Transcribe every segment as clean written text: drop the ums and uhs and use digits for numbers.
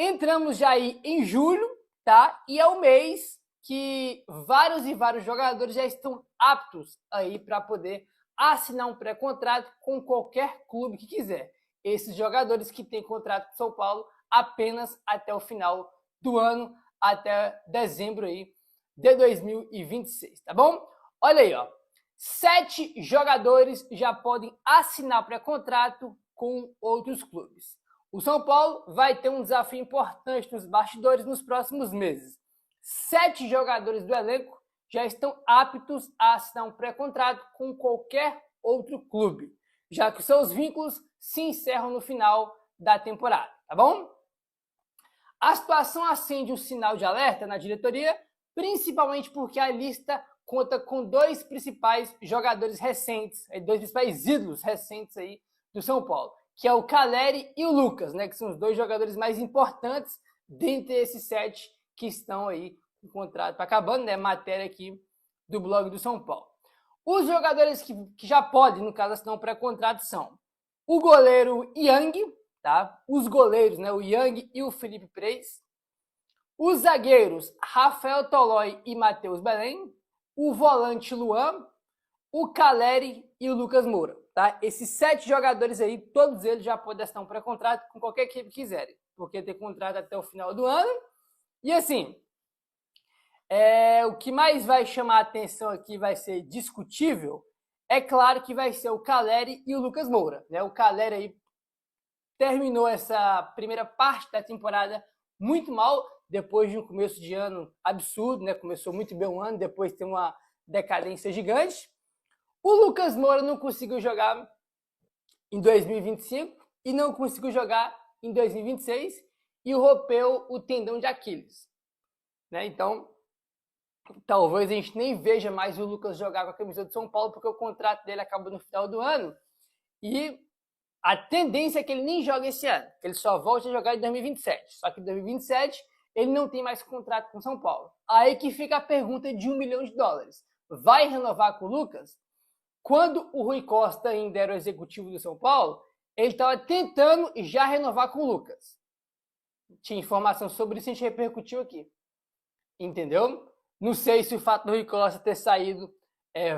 Entramos já aí em julho, tá? E é o mês que vários jogadores já estão aptos aí para poder assinar um pré-contrato com qualquer clube que quiser. Esses jogadores que têm contrato com São Paulo apenas até o final do ano, até dezembro aí de 2026, tá bom? Olha aí, ó. 7 jogadores já podem assinar pré-contrato com outros clubes. O São Paulo vai ter um desafio importante nos bastidores nos próximos meses. 7 jogadores do elenco já estão aptos a assinar um pré-contrato com qualquer outro clube, já que seus vínculos se encerram no final da temporada, tá bom? A situação acende um sinal de alerta na diretoria, principalmente porque a lista conta com 2 principais jogadores recentes, 2 principais ídolos recentes aí do São Paulo, que é o Calleri e o Lucas, né, que são os 2 jogadores mais importantes dentre esses 7 que estão aí com o contrato acabando, né, matéria aqui do blog do São Paulo. Os jogadores que já podem, no caso, assinar um pré-contrato são o goleiro Yang, tá? Os goleiros, né, o Yang e o Felipe Preis. Os zagueiros Rafael Tolói e Matheus Belém. O volante Luan, o Calleri e o Lucas Moura, tá? Esses 7 jogadores aí, todos eles já podem assinar um pré-contrato com qualquer equipe que quiserem, porque tem contrato até o final do ano. E assim, o que mais vai chamar a atenção aqui, vai ser discutível, é claro que vai ser o Calleri e o Lucas Moura, né? O Calleri aí terminou essa primeira parte da temporada muito mal, depois de um começo de ano absurdo, né? Começou muito bem o ano, depois tem uma decadência gigante. O Lucas Moura não conseguiu jogar em 2025 e não conseguiu jogar em 2026 e rompeu o tendão de Aquiles, né? Então, talvez a gente nem veja mais o Lucas jogar com a camisa do São Paulo, porque o contrato dele acaba no final do ano e a tendência é que ele nem jogue esse ano, que ele só volte a jogar em 2027. Só que em 2027 ele não tem mais contrato com São Paulo. Aí que fica a pergunta de $1 milhão. Vai renovar com o Lucas? Quando o Rui Costa ainda era o executivo do São Paulo, ele estava tentando já renovar com o Lucas. Tinha informação sobre isso, a gente repercutiu aqui. Entendeu? Não sei se o fato do Rui Costa ter saído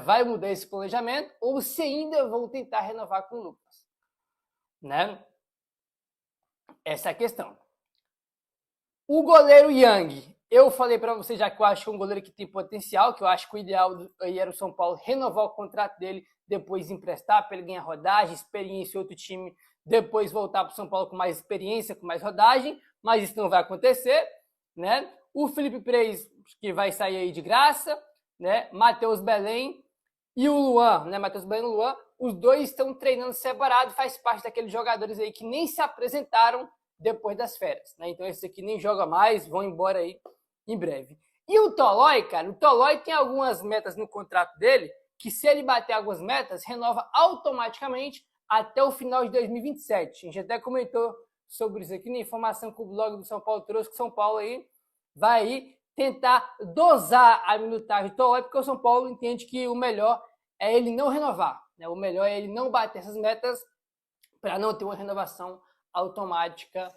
vai mudar esse planejamento ou se ainda vão tentar renovar com o Lucas, né? Essa é a questão. O goleiro Yang, eu falei para você já que eu acho que é um goleiro que tem potencial, que eu acho que o ideal aí era o São Paulo renovar o contrato dele, depois emprestar para ele ganhar rodagem, experiência em outro time, depois voltar para o São Paulo com mais experiência, com mais rodagem, mas isso não vai acontecer, né? O Felipe Preis, que vai sair aí de graça, né? Matheus Belém e o Luan, né? Matheus Belém e o Luan, os 2 estão treinando separado, faz parte daqueles jogadores aí que nem se apresentaram depois das férias, né? Então esse aqui nem joga mais, vão embora aí em breve. E o Tolói, cara, o Tolói tem algumas metas no contrato dele, que se ele bater algumas metas, renova automaticamente até o final de 2027. A gente até comentou sobre isso aqui na informação que o blog do São Paulo trouxe, que o São Paulo aí vai aí tentar dosar a minutagem do Tolói, porque o São Paulo entende que o melhor é ele não renovar, né? O melhor é ele não bater essas metas para não ter uma renovação automática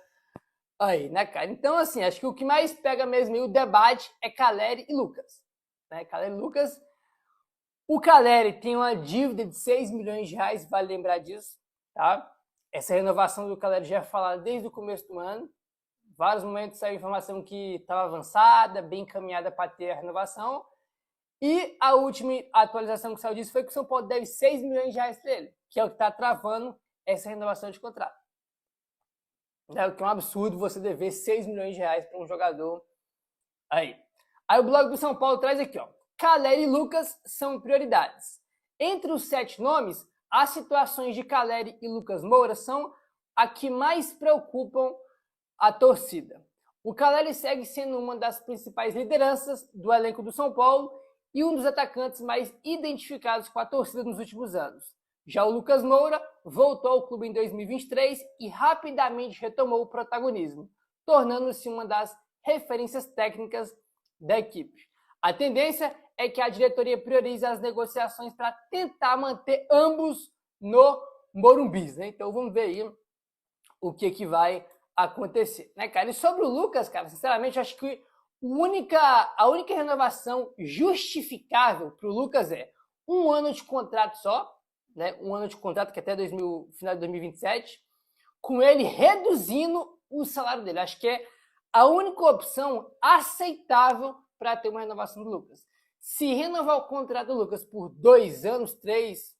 aí, né, cara? Então, assim, acho que o que mais pega mesmo aí o debate é Calleri e Lucas, né? Calleri e Lucas. O Calleri tem uma dívida de R$6 milhões, vale lembrar disso, tá? Essa renovação do Calleri já é falada desde o começo do ano. Vários momentos saiu informação que estava avançada, bem encaminhada para ter a renovação. E a última atualização que saiu disso foi que o São Paulo deve R$6 milhões para ele, que é o que está travando essa renovação de contrato. É o que é um absurdo você dever R$6 milhões para um jogador aí. Aí o blog do São Paulo traz aqui, ó. Calleri e Lucas são prioridades. Entre os 7 nomes, as situações de Calleri e Lucas Moura são a que mais preocupam a torcida. O Calleri segue sendo uma das principais lideranças do elenco do São Paulo e um dos atacantes mais identificados com a torcida nos últimos anos. Já o Lucas Moura voltou ao clube em 2023 e rapidamente retomou o protagonismo, tornando-se uma das referências técnicas da equipe. A tendência é que a diretoria priorize as negociações para tentar manter ambos no Morumbi, né? Então vamos ver aí o que vai acontecer, né, cara? E sobre o Lucas, cara, sinceramente, eu acho que a única renovação justificável para o Lucas é 1 ano de contrato só, né? 1 ano de contrato que até final de 2027, com ele reduzindo o salário dele. Acho que é a única opção aceitável para ter uma renovação do Lucas. Se renovar o contrato do Lucas por 2 anos, 3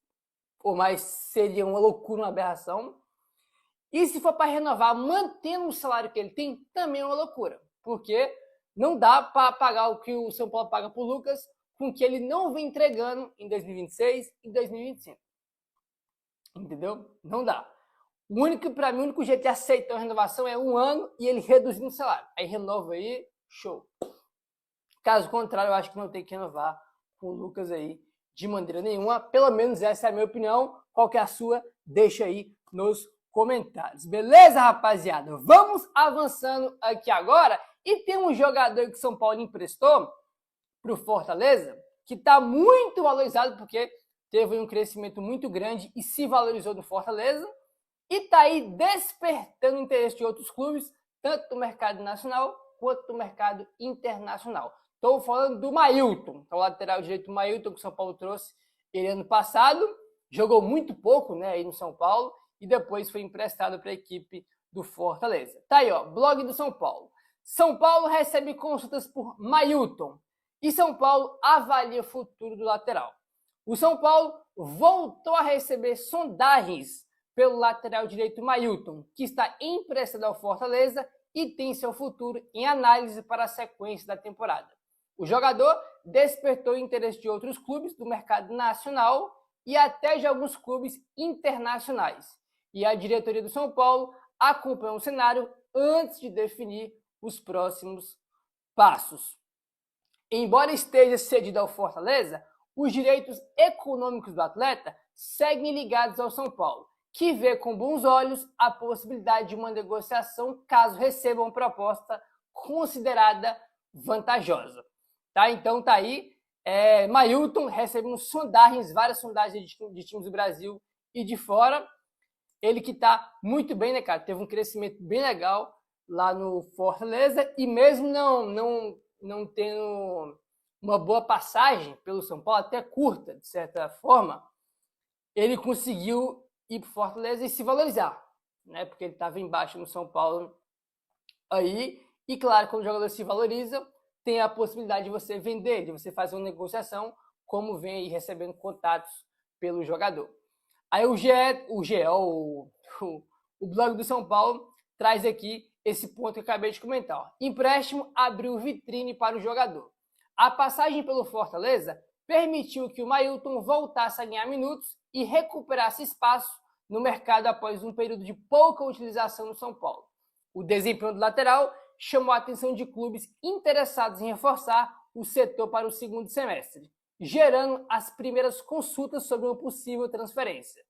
ou mais, seria uma loucura, uma aberração. E se for para renovar mantendo o salário que ele tem, também é uma loucura. Porque não dá para pagar o que o São Paulo paga para o Lucas com o que ele não vem entregando em 2026 e 2025. Entendeu? Não dá. Para mim, o único jeito de aceitar a renovação é 1 ano e ele reduzindo o salário. Aí renova aí, show. Caso contrário, eu acho que não tem que renovar com o Lucas aí de maneira nenhuma. Pelo menos essa é a minha opinião. Qual que é a sua? Deixa aí nos comentários. Beleza, rapaziada? Vamos avançando aqui agora. E tem um jogador que São Paulo emprestou para o Fortaleza, que está muito valorizado, porque teve um crescimento muito grande e se valorizou no Fortaleza. E está aí despertando interesse de outros clubes, tanto do mercado nacional quanto do mercado internacional. Estou falando do Mailton, o lateral direito Mailton, que o São Paulo trouxe ele ano passado. Jogou muito pouco, né, aí no São Paulo, e depois foi emprestado para a equipe do Fortaleza. Tá aí, ó, blog do São Paulo. São Paulo recebe consultas por Mailton e São Paulo avalia o futuro do lateral. O São Paulo voltou a receber sondagens pelo lateral direito Mailton, que está emprestado ao Fortaleza e tem seu futuro em análise para a sequência da temporada. O jogador despertou o interesse de outros clubes do mercado nacional e até de alguns clubes internacionais. E a diretoria do São Paulo acompanhou o cenário antes de definir os próximos passos. Embora esteja cedido ao Fortaleza, os direitos econômicos do atleta seguem ligados ao São Paulo, que vê com bons olhos a possibilidade de uma negociação caso receba uma proposta considerada vantajosa. Tá? Então tá aí, Mailton recebendo sondagens, várias sondagens de times do Brasil e de fora. Ele que tá muito bem, né, cara? Teve um crescimento bem legal lá no Fortaleza e mesmo não tendo uma boa passagem pelo São Paulo, até curta, de certa forma, ele conseguiu ir para o Fortaleza e se valorizar, né? Porque ele estava embaixo no São Paulo aí. E claro, quando o jogador se valoriza, tem a possibilidade de você vender, de você fazer uma negociação, como vem aí recebendo contatos pelo jogador. Aí o blog do São Paulo traz aqui esse ponto que eu acabei de comentar. Ó. Empréstimo abriu vitrine para o jogador. A passagem pelo Fortaleza permitiu que o Mailton voltasse a ganhar minutos e recuperasse espaço no mercado após um período de pouca utilização no São Paulo. O desempenho do lateral chamou a atenção de clubes interessados em reforçar o setor para o segundo semestre, gerando as primeiras consultas sobre uma possível transferência.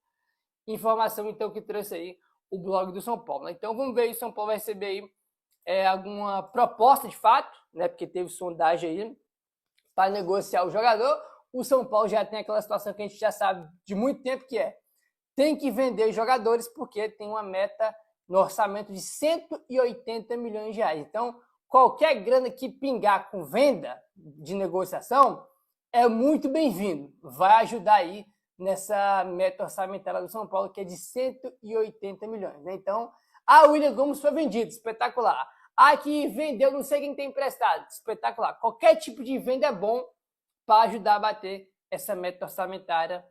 Informação, então, que trouxe aí o blog do São Paulo. Então, vamos ver se o São Paulo vai receber aí, alguma proposta de fato, né? Porque teve sondagem aí para negociar o jogador. O São Paulo já tem aquela situação que a gente já sabe de muito tempo, que tem que vender jogadores porque tem uma meta no orçamento de 180 milhões de reais. Então, qualquer grana que pingar com venda de negociação é muito bem-vindo. Vai ajudar aí nessa meta orçamentária do São Paulo, que é de 180 milhões. Né? Então, a William Gomes foi vendido, espetacular. Aqui vendeu, não sei quem tem emprestado, espetacular. Qualquer tipo de venda é bom para ajudar a bater essa meta orçamentária.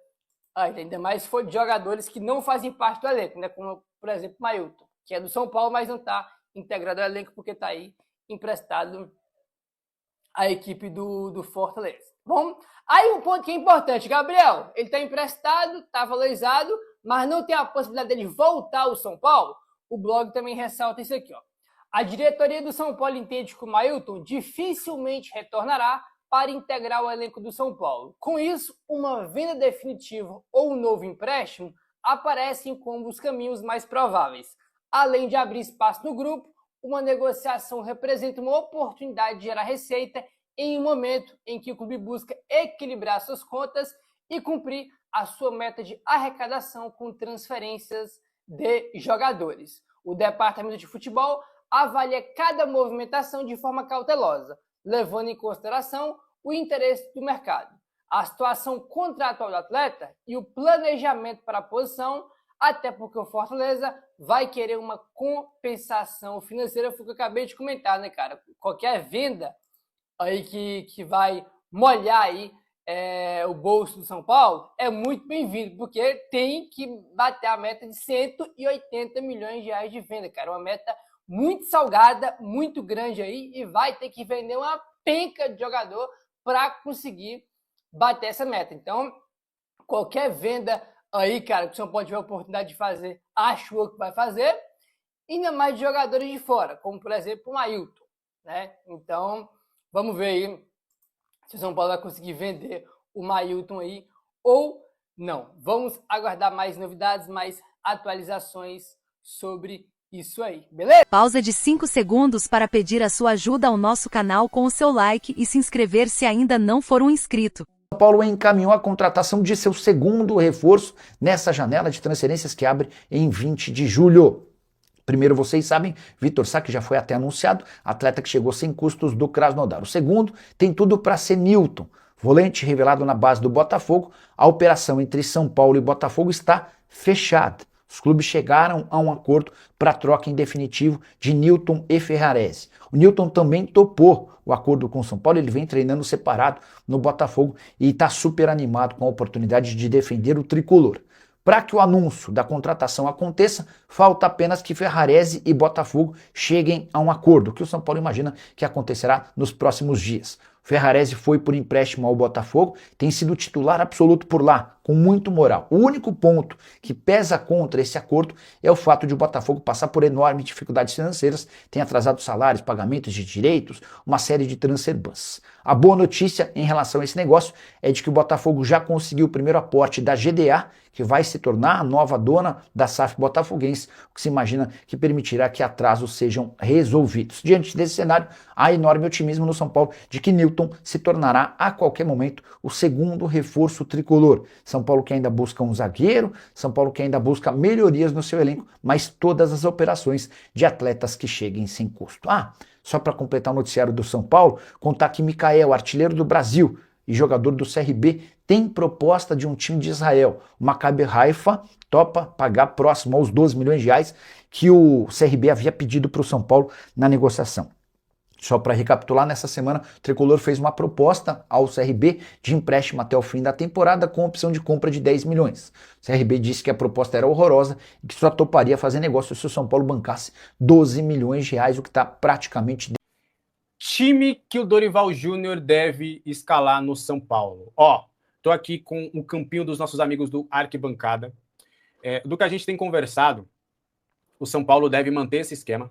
Ainda mais se for de jogadores que não fazem parte do elenco, né? Como, por exemplo, o Mailton, que é do São Paulo, mas não está integrado ao elenco porque está aí emprestado à equipe do Fortaleza. Bom, aí um ponto que é importante, Gabriel, ele está emprestado, está valorizado, mas não tem a possibilidade dele voltar ao São Paulo. O blog também ressalta isso aqui, ó. A diretoria do São Paulo entende que o Mailton dificilmente retornará para integrar o elenco do São Paulo. Com isso, uma venda definitiva ou um novo empréstimo aparecem como os caminhos mais prováveis. Além de abrir espaço no grupo, uma negociação representa uma oportunidade de gerar receita em um momento em que o clube busca equilibrar suas contas e cumprir a sua meta de arrecadação com transferências de jogadores. O departamento de futebol avalia cada movimentação de forma cautelosa, levando em consideração o interesse do mercado, a situação contratual do atleta e o planejamento para a posição, até porque o Fortaleza vai querer uma compensação financeira, foi o que eu acabei de comentar, né, cara? Qualquer venda aí que vai molhar aí o bolso do São Paulo é muito bem-vindo, porque tem que bater a meta de 180 milhões de reais de venda, cara. Uma meta muito salgada, muito grande aí, e vai ter que vender uma penca de jogador para conseguir bater essa meta. Então, qualquer venda aí, cara, que o São Paulo tiver a oportunidade de fazer, acho eu que vai fazer, ainda mais de jogadores de fora, como, por exemplo, o Ailton, né? Então, vamos ver aí se o São Paulo vai conseguir vender o Mailton aí ou não. Vamos aguardar mais novidades, mais atualizações sobre isso aí, beleza? Pausa de 5 segundos para pedir a sua ajuda ao nosso canal com o seu like e se inscrever se ainda não for um inscrito. São Paulo encaminhou a contratação de seu segundo reforço nessa janela de transferências que abre em 20 de julho. Primeiro, vocês sabem, Vitor Sá, que já foi até anunciado, atleta que chegou sem custos do Krasnodar. O segundo tem tudo para ser Nilton, volante revelado na base do Botafogo. A operação entre São Paulo e Botafogo está fechada. Os clubes chegaram a um acordo para a troca em definitivo de Nilton e Ferrarese. O Nilton também topou o acordo com o São Paulo, ele vem treinando separado no Botafogo e está super animado com a oportunidade de defender o tricolor. Para que o anúncio da contratação aconteça, falta apenas que Ferrarese e Botafogo cheguem a um acordo, que o São Paulo imagina que acontecerá nos próximos dias. Ferrarese foi por empréstimo ao Botafogo, tem sido titular absoluto por lá, com muito moral. O único ponto que pesa contra esse acordo é o fato de o Botafogo passar por enormes dificuldades financeiras, tem atrasado salários, pagamentos de direitos, uma série de transfer bans. A boa notícia em relação a esse negócio é de que o Botafogo já conseguiu o primeiro aporte da GDA, que vai se tornar a nova dona da SAF botafoguense, o que se imagina que permitirá que atrasos sejam resolvidos. Diante desse cenário, há enorme otimismo no São Paulo de que Nilton se tornará a qualquer momento o segundo reforço tricolor. São Paulo que ainda busca um zagueiro, São Paulo que ainda busca melhorias no seu elenco, mas todas as operações de atletas que cheguem sem custo. Só para completar o noticiário do São Paulo, contar que Mikael, artilheiro do Brasil e jogador do CRB, tem proposta de um time de Israel. O Maccabi Haifa topa pagar próximo aos 12 milhões de reais que o CRB havia pedido para o São Paulo na negociação. Só para recapitular, nessa semana o Tricolor fez uma proposta ao CRB de empréstimo até o fim da temporada com opção de compra de 10 milhões. O CRB disse que a proposta era horrorosa e que só toparia fazer negócio se o São Paulo bancasse 12 milhões de reais, o que está praticamente... Time que o Dorival Júnior deve escalar no São Paulo. Tô aqui com o campinho dos nossos amigos do Arquibancada. Do que a gente tem conversado, o São Paulo deve manter esse esquema.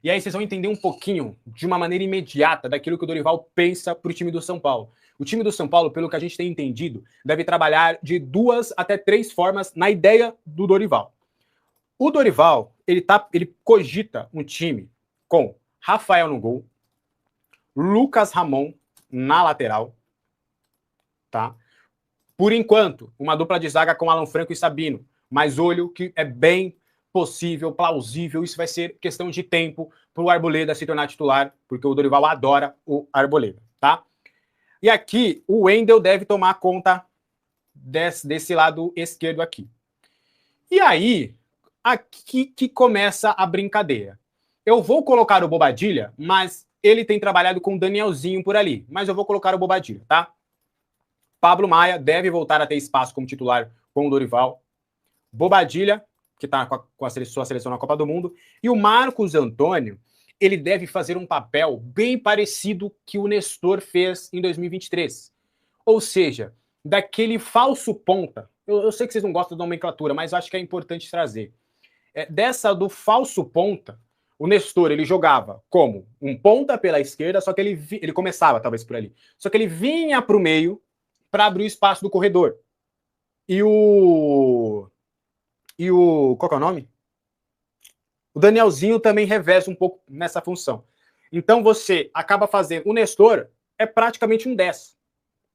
E aí vocês vão entender um pouquinho, de uma maneira imediata, daquilo que o Dorival pensa para o time do São Paulo. O time do São Paulo, pelo que a gente tem entendido, deve trabalhar de 2 até 3 formas na ideia do Dorival. O Dorival, ele cogita um time com Rafael no gol, Lucas Ramon na lateral, tá? Por enquanto, uma dupla de zaga com Alan Franco e Sabino, mas olho que é bem possível, plausível, isso vai ser questão de tempo para o Arboleda se tornar titular, porque o Dorival adora o Arboleda, tá? E aqui, o Wendel deve tomar conta desse lado esquerdo aqui. E aí, aqui que começa a brincadeira. Eu vou colocar o Bobadilha, mas ele tem trabalhado com o Danielzinho por ali, mas eu vou colocar o Bobadilha, tá? Pablo Maia deve voltar a ter espaço como titular com o Dorival. Bobadilha, que está com a sua seleção na Copa do Mundo, e o Marcos Antônio, ele deve fazer um papel bem parecido que o Nestor fez em 2023. Ou seja, daquele falso ponta, eu sei que vocês não gostam da nomenclatura, mas eu acho que é importante trazer. Dessa do falso ponta, o Nestor, ele jogava como um ponta pela esquerda, só que ele começava talvez por ali, só que ele vinha para o meio para abrir o espaço do corredor. E o... Qual que é o nome? O Danielzinho também reveza um pouco nessa função. Então você acaba fazendo... O Nestor é praticamente um 10.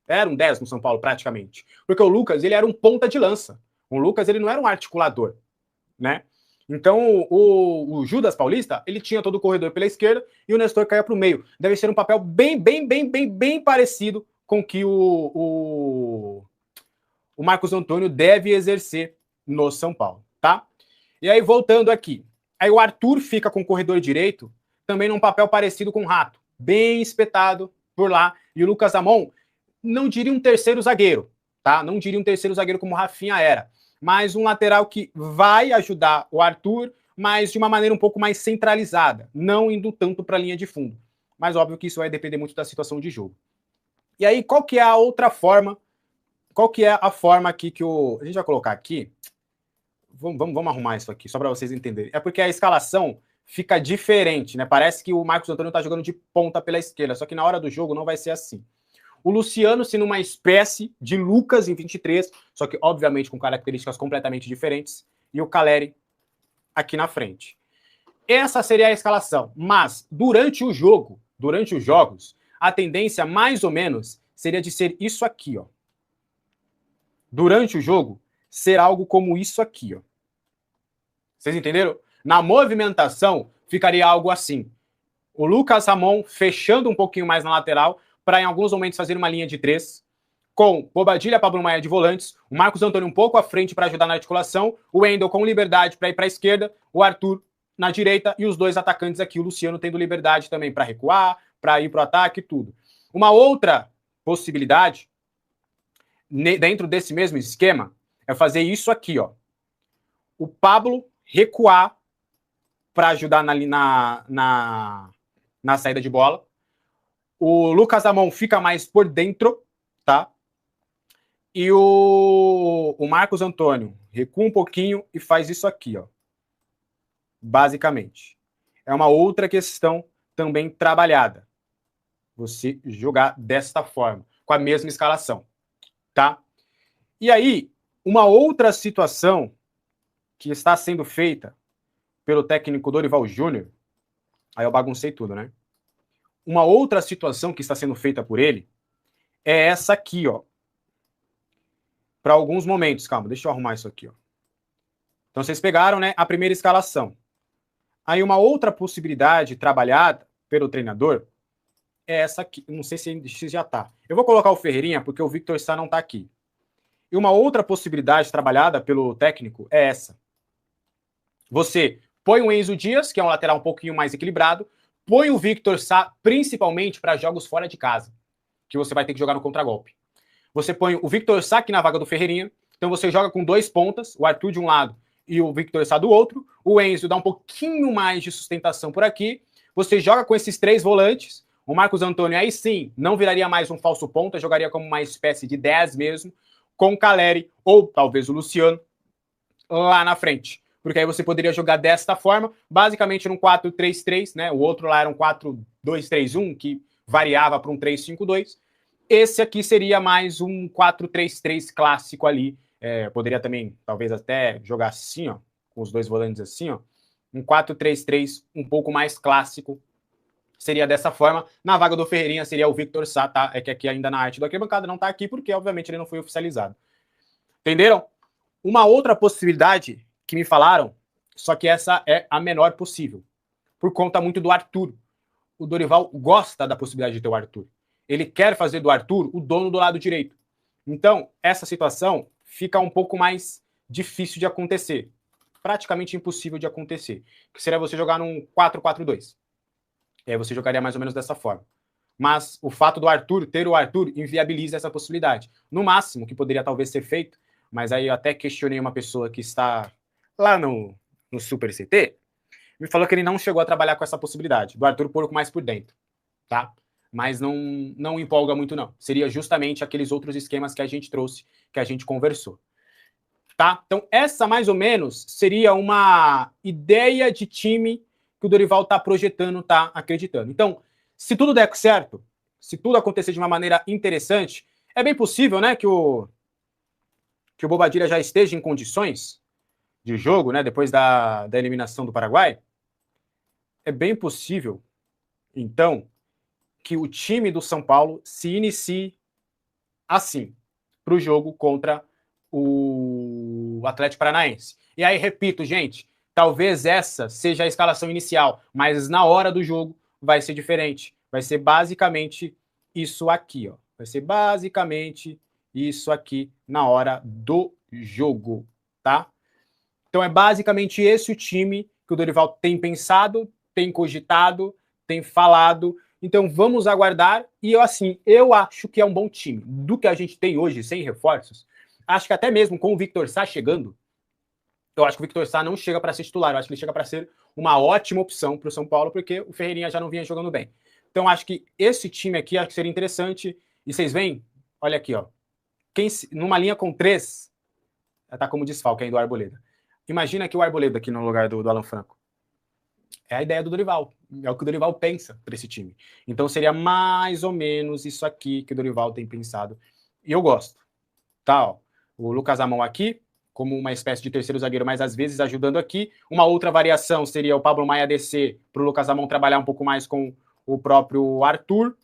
Era um 10 no São Paulo, praticamente. Porque o Lucas, ele era um ponta de lança. O Lucas, ele não era um articulador, né? Então, o Judas Paulista, ele tinha todo o corredor pela esquerda e o Nestor caía para o meio. Deve ser um papel bem parecido com que o Marcos Antônio deve exercer no São Paulo, tá? E aí, voltando aqui. Aí o Arthur fica com o corredor direito, também num papel parecido com o Rato, bem espetado por lá. E o Lucas Ramon, não diria um terceiro zagueiro, tá? Não diria um terceiro zagueiro como o Rafinha era, mas um lateral que vai ajudar o Arthur, mas de uma maneira um pouco mais centralizada, não indo tanto para a linha de fundo. Mas óbvio que isso vai depender muito da situação de jogo. E aí, qual que é a outra forma? Qual que é a forma aqui que a gente vai colocar aqui? Vamos arrumar isso aqui, só para vocês entenderem. É porque a escalação fica diferente, né? Parece que o Marcos Antônio tá jogando de ponta pela esquerda, só que na hora do jogo não vai ser assim. O Luciano sendo uma espécie de Lucas em 23, só que obviamente com características completamente diferentes, e o Caleri aqui na frente. Essa seria a escalação, mas durante o jogo, durante os jogos, a tendência mais ou menos seria de ser isso aqui, ó. Durante o jogo, ser algo como isso aqui, ó. Vocês entenderam? Na movimentação, ficaria algo assim. O Lucas Ramon fechando um pouquinho mais na lateral, para em alguns momentos fazer uma linha de 3, com Bobadilha, Pablo Maia de volantes, o Marcos Antônio um pouco à frente para ajudar na articulação, o Wendel com liberdade para ir para a esquerda, o Arthur na direita e os dois atacantes aqui, o Luciano tendo liberdade também para recuar, para ir para o ataque e tudo. Uma outra possibilidade, dentro desse mesmo esquema, é fazer isso aqui, ó. O Pablo recuar para ajudar na saída de bola. O Lucas Ramon fica mais por dentro, tá? E o Marcos Antônio recua um pouquinho e faz isso aqui, ó. Basicamente. É uma outra questão também trabalhada. Você jogar desta forma, com a mesma escalação, tá? E aí, uma outra situação que está sendo feita pelo técnico Dorival Júnior, aí eu baguncei tudo, né? Uma outra situação que está sendo feita por ele é essa aqui, ó. Para alguns momentos, calma, deixa eu arrumar isso aqui, ó. Então vocês pegaram, né, a primeira escalação. Aí uma outra possibilidade trabalhada pelo treinador é essa aqui, não sei se já tá. Eu vou colocar o Ferreirinha porque o Victor Sá não tá aqui. E uma outra possibilidade trabalhada pelo técnico é essa. Você põe o Enzo Dias, que é um lateral um pouquinho mais equilibrado, põe o Victor Sá principalmente para jogos fora de casa, que você vai ter que jogar no contragolpe. Você põe o Victor Sá aqui na vaga do Ferreirinha, então você joga com dois pontas, o Arthur de um lado e o Victor Sá do outro, o Enzo dá um pouquinho mais de sustentação por aqui, você joga com esses três volantes, o Marcos Antônio aí sim, não viraria mais um falso ponta, jogaria como uma espécie de 10 mesmo, com o Caleri ou talvez o Luciano lá na frente. Porque aí você poderia jogar desta forma, basicamente num 4-3-3, né? O outro lá era um 4-2-3-1, que variava para um 3-5-2. Esse aqui seria mais um 4-3-3 clássico ali. Poderia também, talvez até jogar assim, ó, com os dois volantes assim, ó. Um 4-3-3 um pouco mais clássico. Seria dessa forma. Na vaga do Ferreirinha seria o Victor Sá, tá? É que aqui ainda na arte do arquibancada não tá aqui, porque obviamente ele não foi oficializado. Entenderam? Uma outra possibilidade que me falaram, só que essa é a menor possível, por conta muito do Arthur. O Dorival gosta da possibilidade de ter o Arthur. Ele quer fazer do Arthur o dono do lado direito. Então, essa situação fica um pouco mais difícil de acontecer. Praticamente impossível de acontecer. Que seria você jogar num 4-4-2. E aí você jogaria mais ou menos dessa forma. Mas o fato do Arthur, ter o Arthur, inviabiliza essa possibilidade. No máximo, que poderia talvez ser feito, mas aí eu até questionei uma pessoa que está lá no Super CT, me falou que ele não chegou a trabalhar com essa possibilidade, do Arthur Porco mais por dentro, tá? Mas não empolga muito, não. Seria justamente aqueles outros esquemas que a gente trouxe, que a gente conversou, tá? Então, essa mais ou menos seria uma ideia de time que o Dorival tá projetando, tá acreditando. Então, se tudo der certo, se tudo acontecer de uma maneira interessante, é bem possível, né, que o Bobadilha já esteja em condições de jogo, né, depois da eliminação do Paraguai. É bem possível, então, que o time do São Paulo se inicie assim, para o jogo contra o Atlético Paranaense. E aí, repito, gente, talvez essa seja a escalação inicial, mas na hora do jogo vai ser diferente. Vai ser basicamente isso aqui, ó. Vai ser basicamente isso aqui na hora do jogo, tá? Então é basicamente esse o time que o Dorival tem pensado, tem cogitado, tem falado. Então vamos aguardar. E eu acho que é um bom time. Do que a gente tem hoje, sem reforços, acho que até mesmo com o Victor Sá chegando, eu acho que o Victor Sá não chega para ser titular. Eu acho que ele chega para ser uma ótima opção para o São Paulo, porque o Ferreirinha já não vinha jogando bem. Então acho que esse time aqui acho que seria interessante. E vocês veem? Olha aqui, ó. Numa linha com 3, tá como desfalque aí do Arboleda. Imagina aqui o Arboleda aqui no lugar do Alan Franco. É a ideia do Dorival. É o que o Dorival pensa para esse time. Então seria mais ou menos isso aqui que o Dorival tem pensado. E eu gosto. Tá, ó. O Lucas Amon aqui, como uma espécie de terceiro zagueiro, mas às vezes ajudando aqui. Uma outra variação seria o Pablo Maia descer para o Lucas Amon trabalhar um pouco mais com o próprio Arthur.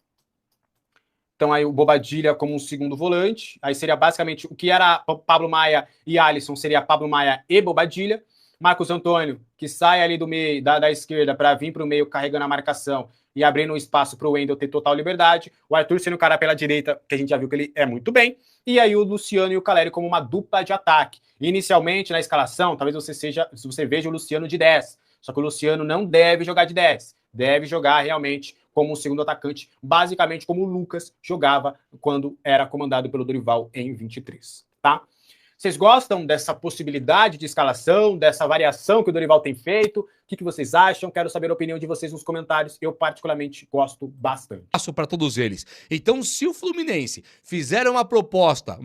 Então aí o Bobadilha como um segundo volante. Aí seria basicamente o que era Pablo Maia e Alisson, seria Pablo Maia e Bobadilha. Marcos Antônio, que sai ali do meio da esquerda para vir para o meio carregando a marcação e abrindo um espaço para o Wendel ter total liberdade. O Arthur sendo o cara pela direita, que a gente já viu que ele é muito bem. E aí o Luciano e o Caleri como uma dupla de ataque. Inicialmente na escalação, talvez você veja o Luciano de 10. Só que o Luciano não deve jogar de 10. Deve jogar realmente como um segundo atacante, basicamente como o Lucas jogava quando era comandado pelo Dorival em 23, tá? Vocês gostam dessa possibilidade de escalação, dessa variação que o Dorival tem feito? O que vocês acham? Quero saber a opinião de vocês nos comentários. Eu particularmente gosto bastante. Passo para todos eles. Então, se o Fluminense fizer uma proposta,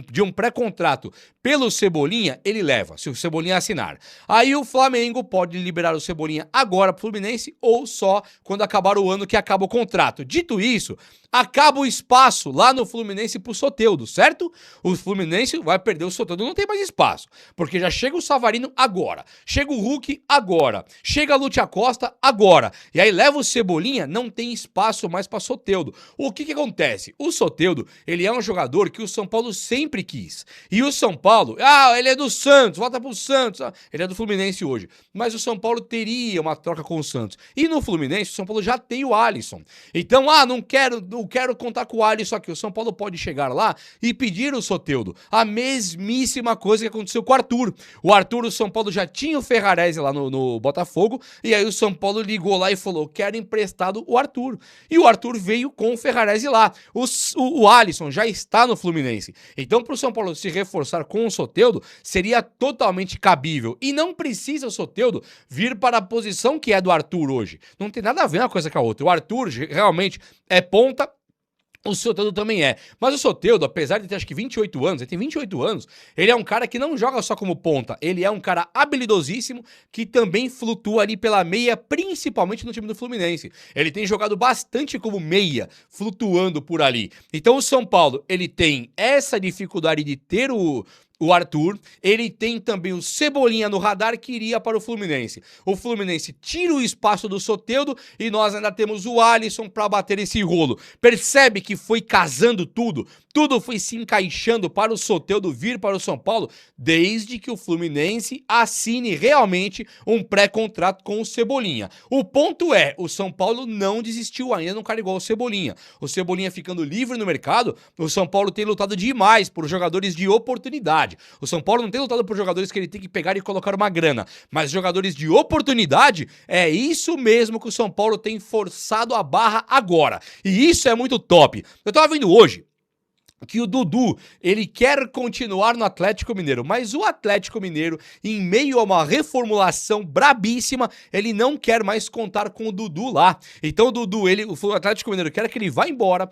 de um pré-contrato pelo Cebolinha, ele leva, se o Cebolinha assinar. Aí o Flamengo pode liberar o Cebolinha agora pro Fluminense ou só quando acabar o ano que acaba o contrato. Dito isso, acaba o espaço lá no Fluminense pro Soteldo, certo? O Fluminense vai perder o Soteldo, não tem mais espaço, porque já chega o Savarino agora, chega o Hulk agora, chega a Lúcia Costa agora, e aí leva o Cebolinha, não tem espaço mais pra Soteldo. O que acontece? O Soteldo, ele é um jogador que o São Paulo sempre quis, e o São Paulo, ele é do Santos, volta pro Santos, ele é do Fluminense hoje, mas o São Paulo teria uma troca com o Santos, e no Fluminense o São Paulo já tem o Alisson, então, não quero contar com o Alisson aqui, o São Paulo pode chegar lá e pedir o Soteldo, a mesmíssima coisa que aconteceu com o Arthur. O São Paulo já tinha o Ferrarese lá no Botafogo, e aí o São Paulo ligou lá e falou, quero emprestado o Arthur. E o Arthur veio com o Ferrarese lá. O Alisson já está no Fluminense. Então, para o São Paulo se reforçar com o Soteldo, seria totalmente cabível. E não precisa o Soteldo vir para a posição que é do Arthur hoje. Não tem nada a ver uma coisa com a outra. O Arthur realmente é ponta, o Soteldo também é. Mas o Soteldo, apesar de ter acho que 28 anos, ele tem 28 anos, ele é um cara que não joga só como ponta, ele é um cara habilidosíssimo que também flutua ali pela meia, principalmente no time do Fluminense. Ele tem jogado bastante como meia, flutuando por ali. Então o São Paulo, ele tem essa dificuldade de ter o Arthur, ele tem também o Cebolinha no radar que iria para o Fluminense. O Fluminense tira o espaço do Soteldo e nós ainda temos o Alisson para bater esse rolo. Percebe que foi casando tudo? Tudo foi se encaixando para o Soteldo vir para o São Paulo, desde que o Fluminense assine realmente um pré-contrato com o Cebolinha. O ponto é, o São Paulo não desistiu ainda, não cara igual o Cebolinha. O Cebolinha ficando livre no mercado, o São Paulo tem lutado demais por jogadores de oportunidade. O São Paulo não tem lutado por jogadores que ele tem que pegar e colocar uma grana, mas jogadores de oportunidade, é isso mesmo que o São Paulo tem forçado a barra agora. E isso é muito top. Eu tava vendo hoje que o Dudu, ele quer continuar no Atlético Mineiro, mas o Atlético Mineiro, em meio a uma reformulação brabíssima, ele não quer mais contar com o Dudu lá. Então o Dudu, o Atlético Mineiro quer que ele vá embora.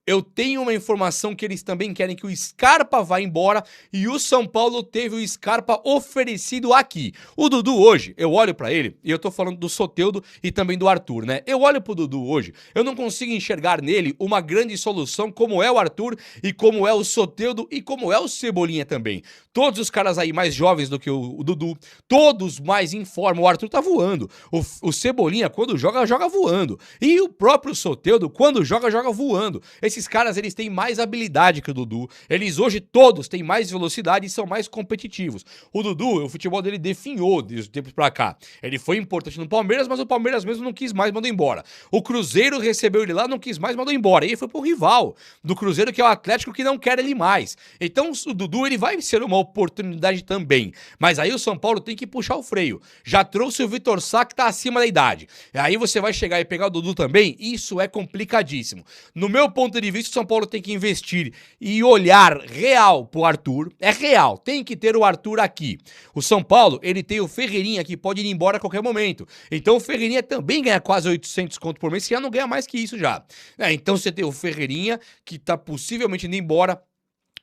Eu tenho uma informação que eles também querem que o Scarpa vá embora e o São Paulo teve o Scarpa oferecido aqui. O Dudu hoje, eu olho pra ele e eu tô falando do Soteldo e também do Arthur, né? Eu olho pro Dudu hoje, eu não consigo enxergar nele uma grande solução como é o Arthur e como é o Soteldo e como é o Cebolinha também. Todos os caras aí mais jovens do que o Dudu, todos mais em forma. O Arthur tá voando. O Cebolinha, quando joga, joga voando. E o próprio Soteldo, quando joga, joga voando. esses caras, eles têm mais habilidade que o Dudu. Eles hoje todos têm mais velocidade e são mais competitivos. O Dudu, o futebol dele definhou de tempos pra cá. Ele foi importante no Palmeiras, mas o Palmeiras mesmo não quis mais, mandou embora. O Cruzeiro recebeu ele lá, não quis mais, mandou embora. E ele foi pro rival do Cruzeiro, que é o Atlético, que não quer ele mais. Então o Dudu, ele vai ser uma oportunidade também. Mas aí o São Paulo tem que puxar o freio. Já trouxe o Vitor Sá, que tá acima da idade. Aí você vai chegar e pegar o Dudu também, isso é complicadíssimo. No meu ponto de vista, o São Paulo tem que investir e olhar real pro Arthur. É real, tem que ter o Arthur aqui. O São Paulo, ele tem o Ferreirinha, que pode ir embora a qualquer momento. Então o Ferreirinha também ganha quase 800 conto por mês, que já não ganha mais que isso já. Então você tem o Ferreirinha, que tá possivelmente indo embora,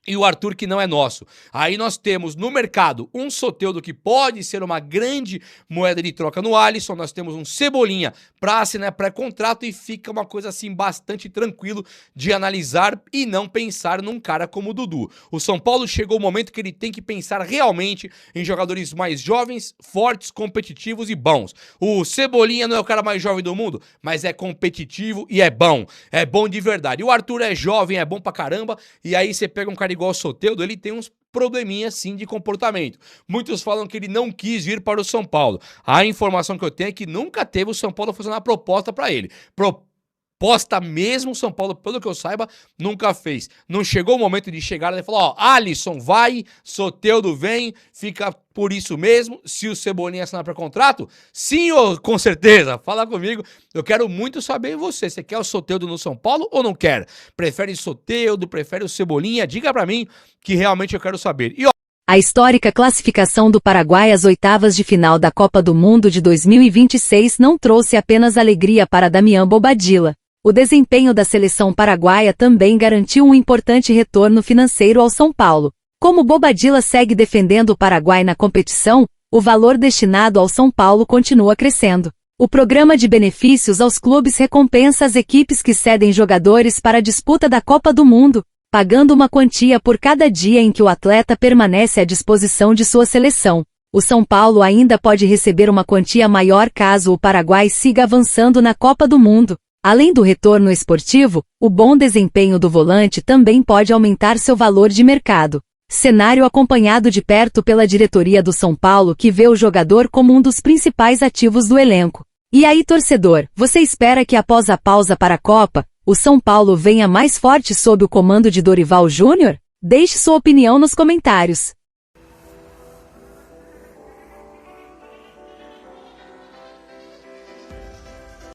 e o Arthur, que não é nosso. Aí nós temos no mercado um Soteldo, que pode ser uma grande moeda de troca no Alisson. Nós temos um Cebolinha para assinar pré-contrato, e fica uma coisa assim bastante tranquilo de analisar e não pensar num cara como o Dudu. O São Paulo chegou o momento que ele tem que pensar realmente em jogadores mais jovens, fortes, competitivos e bons. O Cebolinha não é o cara mais jovem do mundo, mas é competitivo e é bom. É bom de verdade. E o Arthur é jovem, é bom pra caramba, e aí você pega um cara igual o Soteldo, ele tem uns probleminha sim de comportamento. Muitos falam que ele não quis vir para o São Paulo. A informação que eu tenho é que nunca teve o São Paulo fazendo uma proposta para ele. Proposta mesmo, o São Paulo, pelo que eu saiba, nunca fez. Não chegou o momento de chegar e falar, ó, Alisson vai, Soteldo vem, fica por isso mesmo. Se o Cebolinha assinar para contrato, sim, ou com certeza, fala comigo. Eu quero muito saber você. Você quer o Soteldo no São Paulo ou não quer? Prefere Soteldo, prefere o Cebolinha? Diga para mim que realmente eu quero saber. E ó, a histórica classificação do Paraguai às oitavas de final da Copa do Mundo de 2026 não trouxe apenas alegria para Damian Bobadilla. O desempenho da seleção paraguaia também garantiu um importante retorno financeiro ao São Paulo. Como Bobadilla segue defendendo o Paraguai na competição, o valor destinado ao São Paulo continua crescendo. O programa de benefícios aos clubes recompensa as equipes que cedem jogadores para a disputa da Copa do Mundo, pagando uma quantia por cada dia em que o atleta permanece à disposição de sua seleção. O São Paulo ainda pode receber uma quantia maior caso o Paraguai siga avançando na Copa do Mundo. Além do retorno esportivo, o bom desempenho do volante também pode aumentar seu valor de mercado. Cenário acompanhado de perto pela diretoria do São Paulo, que vê o jogador como um dos principais ativos do elenco. E aí, torcedor, você espera que após a pausa para a Copa, o São Paulo venha mais forte sob o comando de Dorival Júnior? Deixe sua opinião nos comentários.